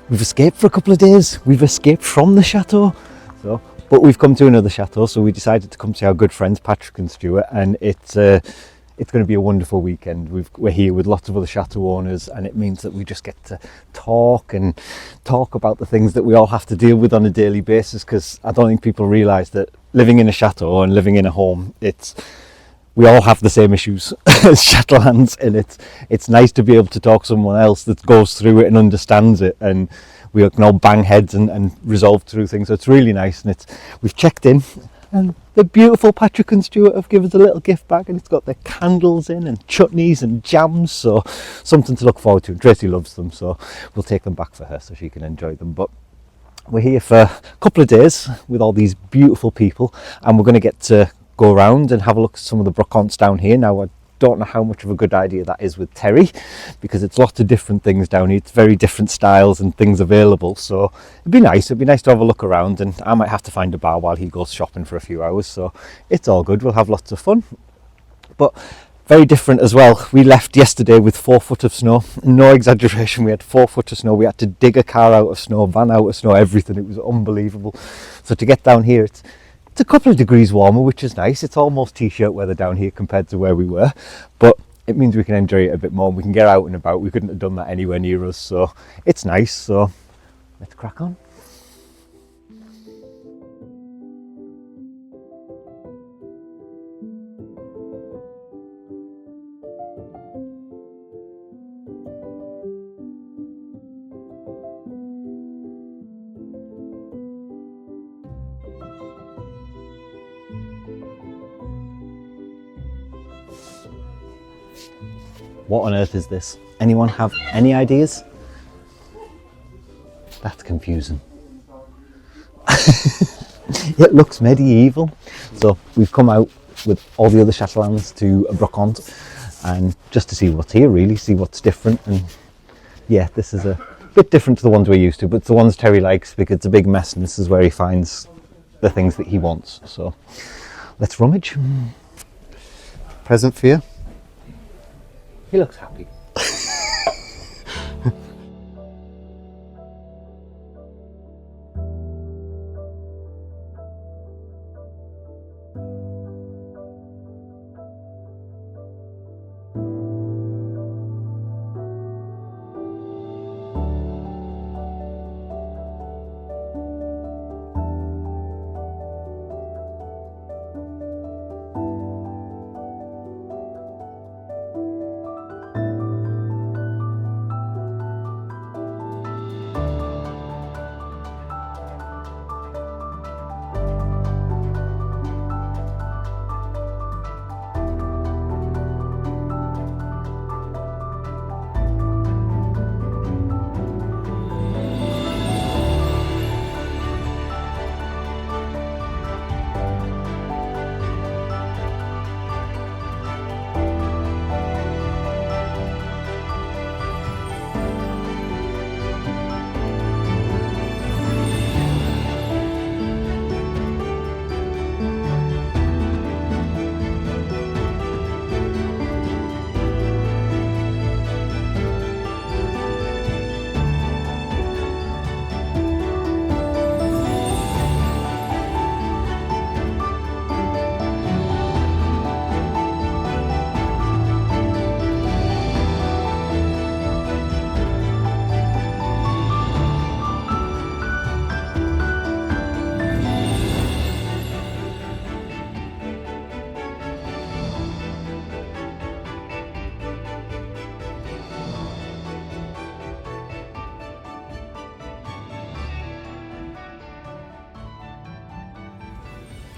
we've escaped for a couple of days. We've escaped from the chateau. But we've come to another chateau, so we decided to come see our good friends Patrick and Stuart, and it's going to be a wonderful weekend. We're here with lots of other chateau owners, and it means that we just get to talk about the things that we all have to deal with on a daily basis, because I don't think people realise that living in a chateau and living in a home, we all have the same issues as Shadowlands, and it's nice to be able to talk to someone else that goes through it and understands it, and we can all bang heads and resolve through things. So it's really nice, and we've checked in, and the beautiful Patrick and Stuart have given us a little gift bag, and it's got their candles in and chutneys and jams, so something to look forward to. And Tracy loves them, so we'll take them back for her so she can enjoy them. But we're here for a couple of days with all these beautiful people, and we're going to get to go around and have a look at some of the brocants down here. Now, I don't know how much of a good idea that is with Terry, because it's lots of different things down here. It's very different styles and things available, so it'd be nice to have a look around, and I might have to find a bar while he goes shopping for a few hours, so it's all good. We'll have lots of fun. But very different as well. We left yesterday with 4 foot of snow. No exaggeration, we had 4 foot of snow. We had to dig a car out of snow, van out of snow, everything. It was unbelievable. So to get down here, it's a couple of degrees warmer, which is nice. It's almost t-shirt weather down here compared to where we were, but it means we can enjoy it a bit more. We can get out and about. We couldn't have done that anywhere near us, so it's nice. So let's crack on. What on earth is this? Anyone have any ideas? That's confusing. It looks medieval. So we've come out with all the other Shadowlands to a brocante, and just to see what's here, really, see what's different. And yeah, this is a bit different to the ones we're used to, but it's the ones Terry likes because it's a big mess, and this is where he finds the things that he wants. So let's rummage. Present for you? He looks happy.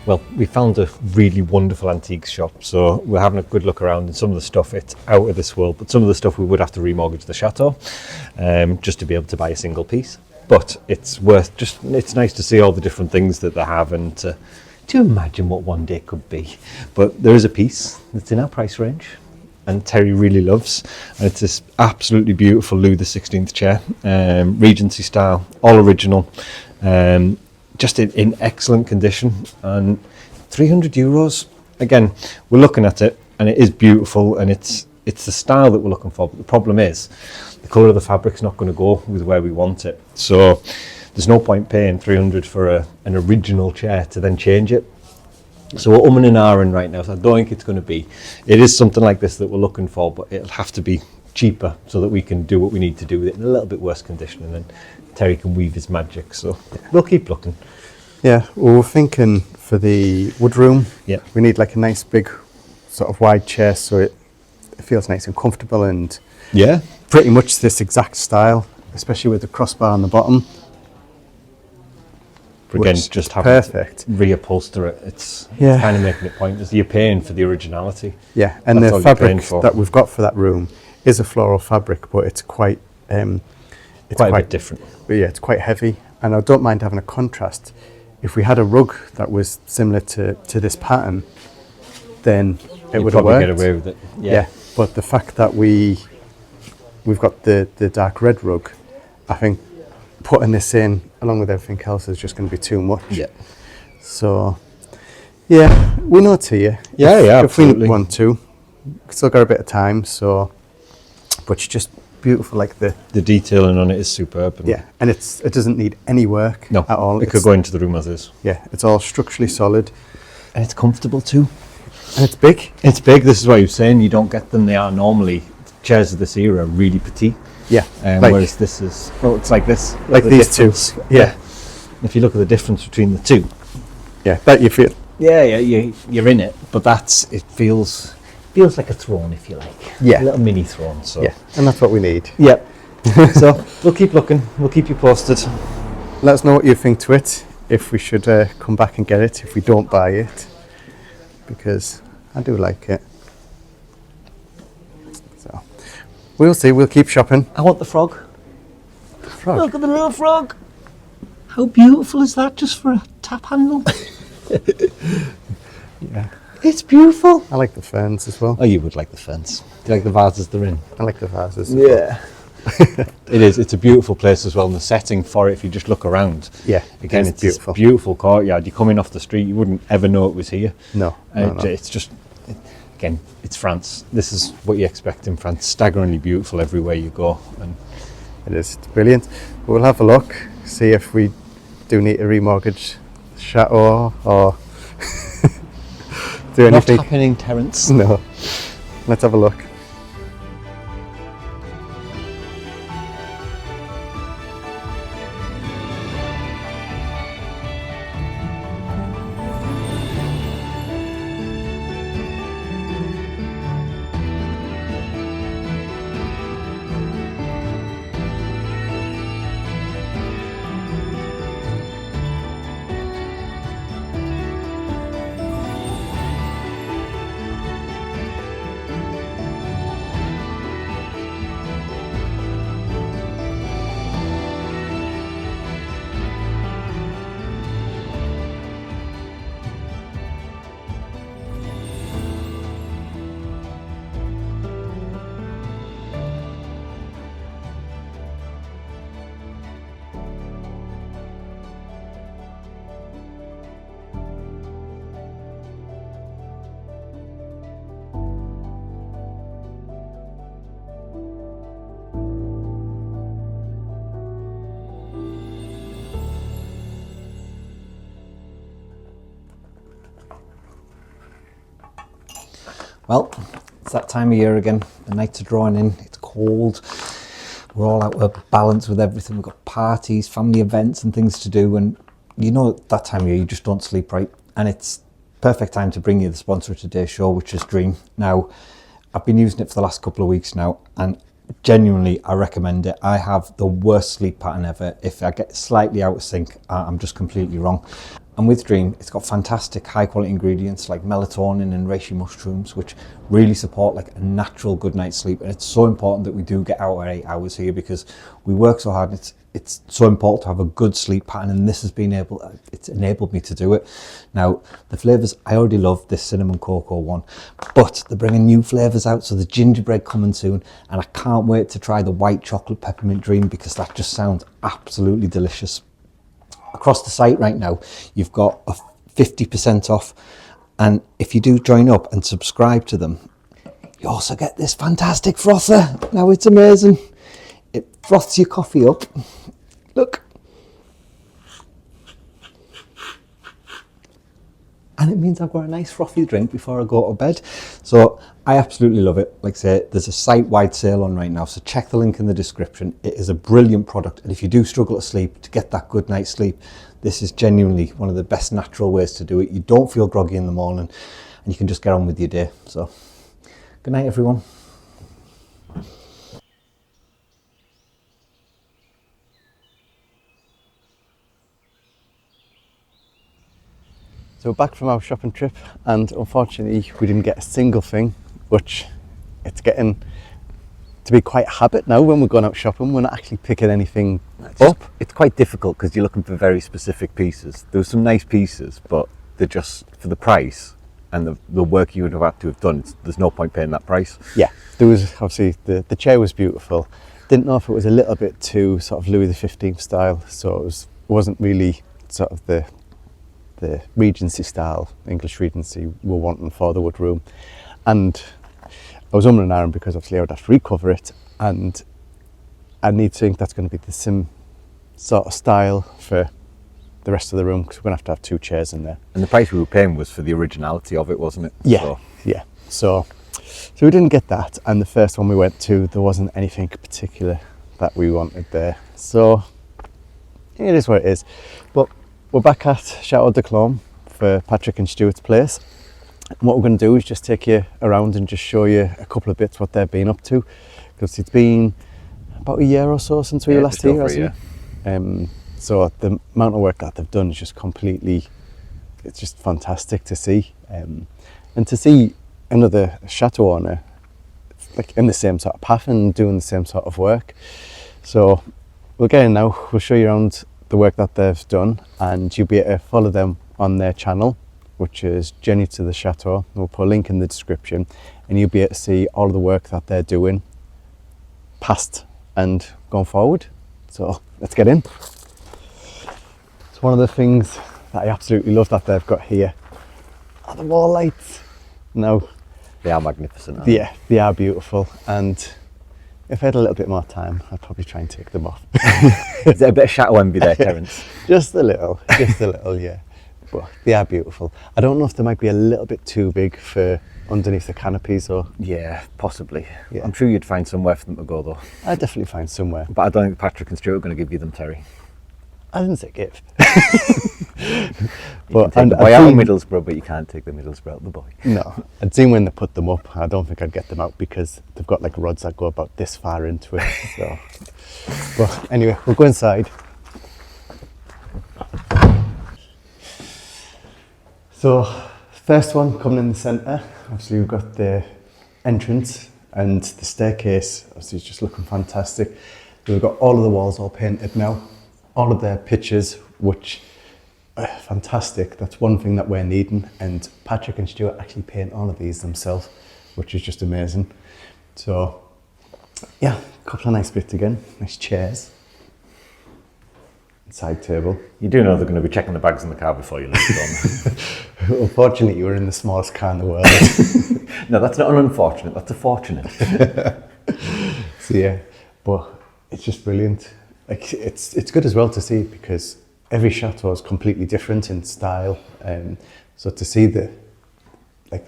Well, we found a really wonderful antiques shop, so we're having a good look around, and some of the stuff, it's out of this world, but some of the stuff we would have to remortgage the chateau just to be able to buy a single piece. But it's nice to see all the different things that they have, and to imagine what one day could be. But there is a piece that's in our price range, and Terry really loves, and it's this absolutely beautiful Louis XVI chair, Regency style, all original, just in excellent condition, and €300. Again, we're looking at it, and it is beautiful, and it's the style that we're looking for. But the problem is the colour of the fabric's not going to go with where we want it. So there's no point paying 300 for an original chair to then change it. So we're umming and ahhing right now, so I don't think it's going to be. It is something like this that we're looking for, but it'll have to be cheaper so that we can do what we need to do with it in a little bit worse condition, and then Terry can weave his magic. So we'll keep looking. Yeah, well, we're thinking for the wood room, we need like a nice big sort of wide chair so it feels nice and comfortable, and pretty much this exact style, especially with the crossbar on the bottom. Again, just having to reupholster it, it's kind of making it pointless. You're paying for the originality. Yeah, and the fabric that we've got for that room is a floral fabric, but it's quite a bit different. But yeah, it's quite heavy, and I don't mind having a contrast. If we had a rug that was similar to this pattern, then it would have worked. Get away with it. Yeah, but the fact that we've got the dark red rug, I think putting this in along with everything else is just going to be too much. Yeah. So, yeah, we know it's here. If absolutely. If we want to, still got a bit of time. So, but it's just beautiful. Like the detailing on it is superb. And it doesn't need any work at all. It could go into the room as is. Yeah, it's all structurally solid, and it's comfortable too. And it's big. It's big. This is what you're saying. You don't get them. They are normally chairs of this era really petite. Yeah. Whereas this is, it's like this. Like these two. Yeah. If you look at the difference between the two. Yeah, that you feel. Yeah, you're in it, but it feels like a throne, if you like. Yeah. A little mini throne. So. Yeah, and that's what we need. Yeah. So we'll keep looking. We'll keep you posted. Let us know what you think to it. If we should come back and get it, if we don't buy it, because I do like it. So we'll see. We'll keep shopping. I want the frog. The frog. Look at the little frog. How beautiful is that, just for a tap handle? Yeah. It's beautiful. I like the ferns as well. Oh, you would like the ferns. Do you like the vases they're in? I like the vases. Yeah. It is. It's a beautiful place as well, and the setting for it, if you just look around. Yeah. Again, it's beautiful. This beautiful courtyard. You come in off the street, you wouldn't ever know it was here. No. It's just, again, it's France. This is what you expect in France. Staggeringly beautiful everywhere you go. And it is. It's brilliant. We'll have a look, see if we do need to remortgage Chateau or do anything. Not happening, Terence. No. Let's have a look. Well, it's that time of year again. The nights are drawing in. It's cold. We're all out of balance with everything. We've got parties, family events and things to do. And you know, that time of year, you just don't sleep right. And it's perfect time to bring you the sponsor of today's show, which is Dream. Now, I've been using it for the last couple of weeks now, and genuinely, I recommend it. I have the worst sleep pattern ever. If I get slightly out of sync, I'm just completely wrong. And with Dream, it's got fantastic high quality ingredients like melatonin and reishi mushrooms, which really support like a natural good night's sleep. And it's so important that we do get our 8 hours here, because we work so hard. It's so important to have a good sleep pattern, and this has been it's enabled me to do it. Now, the flavours, I already love this cinnamon cocoa one, but they're bringing new flavours out. So the gingerbread coming soon, and I can't wait to try the white chocolate peppermint Dream, because that just sounds absolutely delicious. Across the site right now, you've got a 50% off, and if you do join up and subscribe to them, you also get this fantastic frother. Now, it's amazing. froths your coffee up. Look. And it means I've got a nice frothy drink before I go to bed. So I absolutely love it. Like I say, there's a site-wide sale on right now, so check the link in the description. It is a brilliant product, and if you do struggle to sleep, to get that good night's sleep, this is genuinely one of the best natural ways to do it. You don't feel groggy in the morning, and you can just get on with your day. So good night, everyone. So we're back from our shopping trip, and unfortunately we didn't get a single thing, which it's getting to be quite a habit now when we're going out shopping. We're not actually picking anything up. It's quite difficult because you're looking for very specific pieces. There were some nice pieces, but they're just for the price and the work you would have had to have done. There's no point paying that price. Yeah, there was obviously the chair was beautiful. Didn't know if it was a little bit too sort of Louis XV style, so it wasn't really sort of the Regency style, English Regency we're wanting for the wood room. And I was umming and ahhing because obviously I would have to recover it, and I need to think that's going to be the same sort of style for the rest of the room, because we're going to have 2 chairs in there. And the price we were paying was for the originality of it, wasn't it? Yeah, so. Yeah. So we didn't get that, and the first one we went to, there wasn't anything particular that we wanted there. So it is what it is. But we're back at Château de Lalacelle for Patrick and Stuart's place. And what we're going to do is just take you around and just show you a couple of bits what they've been up to, because it's been about a year or so since we were last here, hasn't it? So the amount of work that they've done is just completely, it's just fantastic to see. And to see another chateau owner like in the same sort of path and doing the same sort of work. So we'll get in now, we'll show you around the work that they've done, and you'll be able to follow them on their channel, which is Journey to the Chateau. We'll put a link in the description, and you'll be able to see all of the work that they're doing past and going forward. So let's get in. It's one of the things that I absolutely love that they've got here are the wall lights. Now they are magnificent. Yeah, they are beautiful, and if I had a little bit more time, I'd probably try and take them off. Is there a bit of Chateau envy there, Terence? Just a little, yeah. But they are beautiful. I don't know if they might be a little bit too big for underneath the canopies, or... Yeah, possibly. Yeah. I'm sure you'd find somewhere for them to go, though. I'd definitely find somewhere. But I don't think Patrick and Stuart are going to give you them, Terry. I didn't say give. But take the boy out of Middlesbrough, but you can't take the Middlesbrough out the boy. No, I'd seen when they put them up. I don't think I'd get them out because they've got like rods that go about this far into it. So, but anyway, we'll go inside. So, first one coming in the centre. Obviously, we've got the entrance and the staircase. Obviously, it's just looking fantastic. We've got all of the walls all painted now. All of their pictures, which are fantastic. That's one thing that we're needing, and Patrick and Stuart actually paint all of these themselves, which is just amazing. So yeah, a couple of nice bits again, nice chairs, side table. You do know they're going to be checking the bags in the car before you leave them. Unfortunately, you were in the smallest car in the world. No, that's not an unfortunate, that's a fortunate. So yeah, but it's just brilliant. Like it's good as well to see, because every chateau is completely different in style. So to see the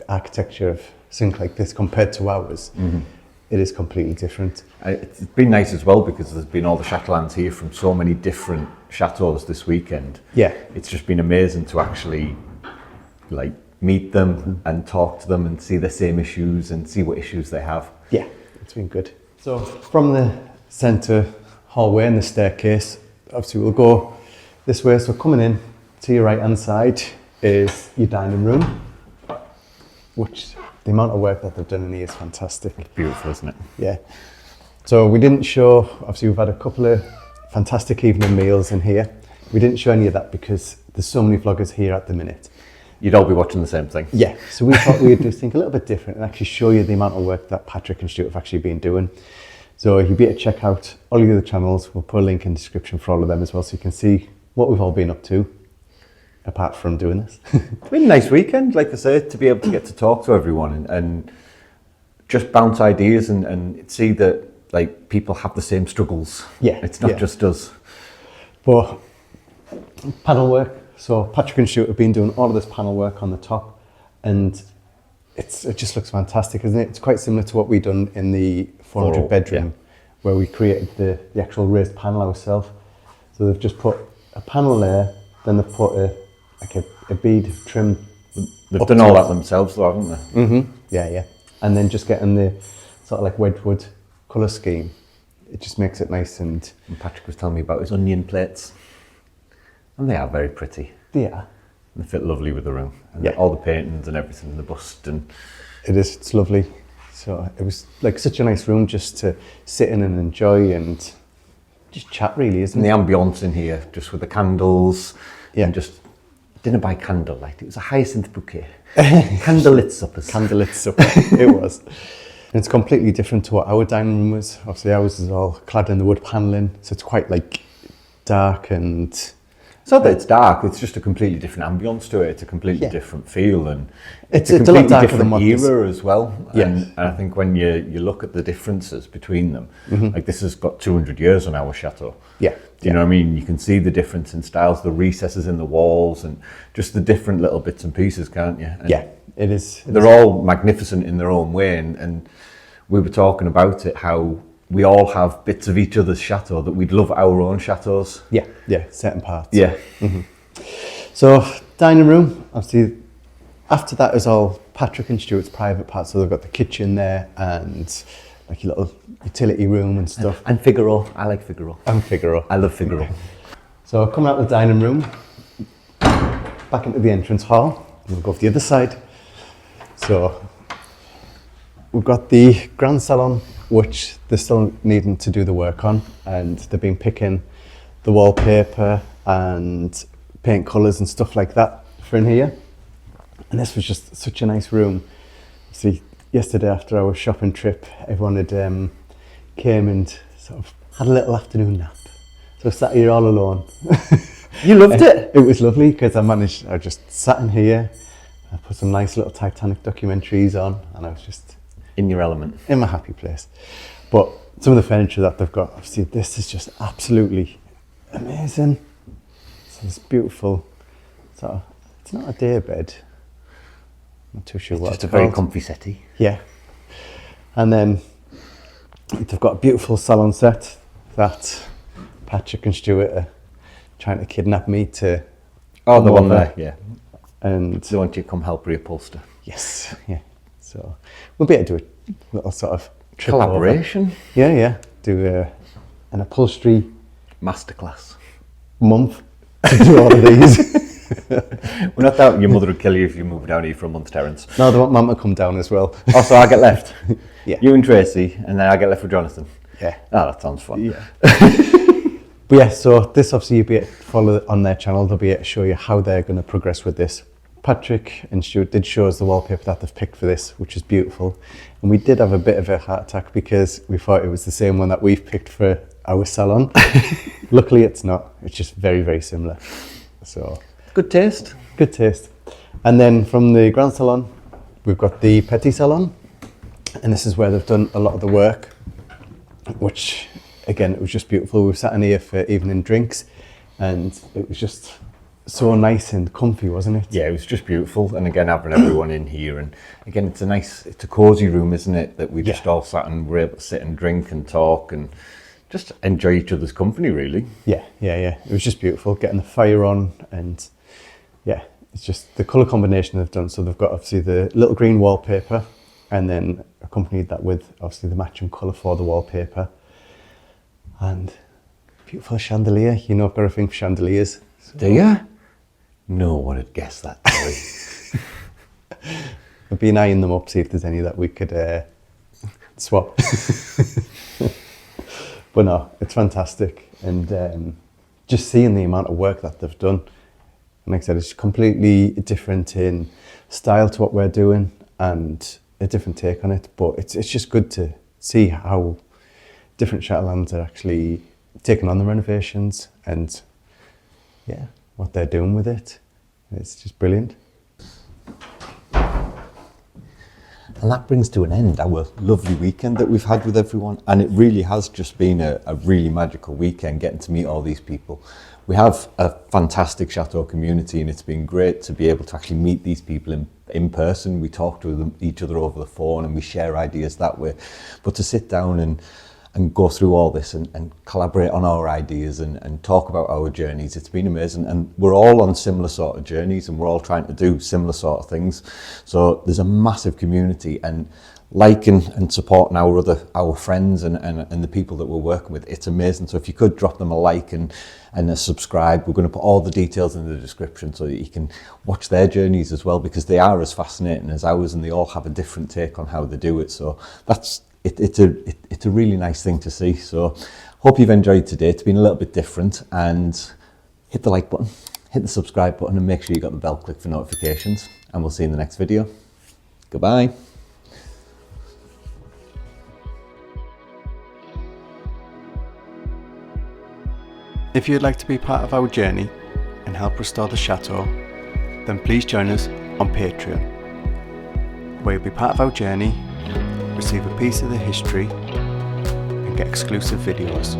architecture of something like this compared to ours, it is completely different. It's been nice as well because there's been all the Catalans here from so many different chateaus this weekend. Yeah, it's just been amazing to actually meet them and talk to them and see the same issues and see what issues they have. Yeah, it's been good. So from the centre hallway and the staircase, obviously we'll go this way. So coming in to your right hand side is your dining room, which the amount of work that they've done in here is fantastic. It's beautiful, isn't it? Yeah. So we didn't show, obviously we've had a couple of fantastic evening meals in here. We didn't show any of that because there's so many vloggers here at the minute. You'd all be watching the same thing. Yeah, so we thought we'd do something a little bit different and actually show you the amount of work that Patrick and Stuart have actually been doing. So you'll be able to check out all the other channels. We'll put a link in the description for all of them as well, so you can see what we've all been up to, apart from doing this. It's been a nice weekend, like I said, to be able to get to talk to everyone and just bounce ideas and see that like people have the same struggles. Yeah, it's not just us. But panel work. So Patrick and Stuart have been doing all of this panel work on the top, and it just looks fantastic, isn't it? It's quite similar to what we've done in the 400 bedroom, where we created the actual raised panel ourselves. So they've just put a panel there, then they've put a bead trim. They've done all that themselves though, haven't they? Mm-hmm. Yeah. And then just getting the sort of like Wedgwood colour scheme. It just makes it nice. And Patrick was telling me about his onion plates. And they are very pretty. They are. They fit lovely with the room. And all the paintings and everything, the bust. And it's lovely. So it was like such a nice room just to sit in and enjoy and just chat, really, isn't it? And the ambience in here, just with the candles. Yeah. And just dinner by candlelight. It was a hyacinth bouquet. Candlelit suppers. Candlelit supper, it was. And it's completely different to what our dining room was. Obviously ours is all clad in the wood panelling, so it's quite like dark and... It's not that it's dark, it's just a completely different ambience to it. It's a completely different feel, and it's a completely lot different era as well. Yes. And I think when you look at the differences between them, like this has got 200 years on our chateau. Yeah. Do you know what I mean? You can see the difference in styles, the recesses in the walls, and just the different little bits and pieces, can't you? And it is. They're all magnificent in their own way, and we were talking about it, how we all have bits of each other's chateau that we'd love our own chateaus. Yeah, certain parts. Yeah. Mm-hmm. So dining room, obviously after that is all Patrick and Stuart's private parts. So they've got the kitchen there and like a little utility room and stuff. And Figaro, I like Figaro. And Figaro. I love Figaro. So coming out of the dining room, back into the entrance hall, we'll go off the other side. So we've got the grand salon, which they're still needing to do the work on, and they've been picking the wallpaper and paint colours and stuff like that for in here. And this was just such a nice room. See, yesterday after our shopping trip, everyone had came and sort of had a little afternoon nap. So I sat here all alone. You loved it? It was lovely because I just sat in here, I put some nice little Titanic documentaries on, and I was just in your element. In my happy place. But some of the furniture that they've got, obviously this is just absolutely amazing. So it's beautiful. So it's not a day bed. I'm not too sure what it's just a very comfy settee. Yeah. And then they've got a beautiful salon set that Patrick and Stuart are trying to kidnap me to. Oh, the one there, yeah. And they want you to come help reupholster. Yes, yeah. So we'll be able to do a little sort of trip collaboration. Over. Yeah. Do an upholstery masterclass month to do all of these. We're not doubting your mother would kill you if you moved down here for a month, Terence. No, they want Mum to come down as well. Oh, so I get left. Yeah. You and Tracy, and then I get left with Jonathan. Yeah. Oh, that sounds fun. Yeah. But yeah, so this obviously you'll be able to follow on their channel. They'll be able to show you how they're going to progress with this. Patrick and Stuart did show us the wallpaper that they've picked for this, which is beautiful. And we did have a bit of a heart attack because we thought it was the same one that we've picked for our salon. Luckily it's not. It's just very, very similar. So good taste. Good taste. And then from the grand salon, we've got the petit salon. And this is where they've done a lot of the work, which again, it was just beautiful. We were sat in here for evening drinks and it was just so nice and comfy, wasn't it? Yeah, it was just beautiful. And again, having everyone in here, and again, it's a cozy room, isn't it? That we just all sat and were able to sit and drink and talk and just enjoy each other's company, really. Yeah. It was just beautiful, getting the fire on, and yeah, it's just the colour combination they've done. So they've got obviously the little green wallpaper, and then accompanied that with obviously the matching colour for the wallpaper, and beautiful chandelier. You know, I've got a thing for chandeliers. So. Do you? No one would guess that, sorry. I've been eyeing them up, see if there's any that we could swap. But no, it's fantastic. And just seeing the amount of work that they've done. And like I said, it's completely different in style to what we're doing and a different take on it. But it's just good to see how different Shatelands are actually taking on the renovations and yeah, what they're doing with it. It's just brilliant. And that brings to an end our lovely weekend that we've had with everyone. And it really has just been a really magical weekend, getting to meet all these people. We have a fantastic Chateau community, and it's been great to be able to actually meet these people in person. We talk to them, each other over the phone, and we share ideas that way. But to sit down and go through all this and collaborate on our ideas and talk about our journeys, it's been amazing. And we're all on similar sort of journeys, and we're all trying to do similar sort of things. So there's a massive community, and liking and supporting our friends and the people that we're working with, it's amazing. So if you could drop them a like and a subscribe, we're going to put all the details in the description so that you can watch their journeys as well, because they are as fascinating as ours, and they all have a different take on how they do it. So that's it's a really nice thing to see. So hope you've enjoyed today. It's been a little bit different, and hit the like button, hit the subscribe button, and make sure you got the bell click for notifications, and we'll see you in the next video. Goodbye. If you'd like to be part of our journey and help restore the chateau, then please join us on Patreon, where you'll be part of our journey, receive a piece of the history, and get exclusive videos.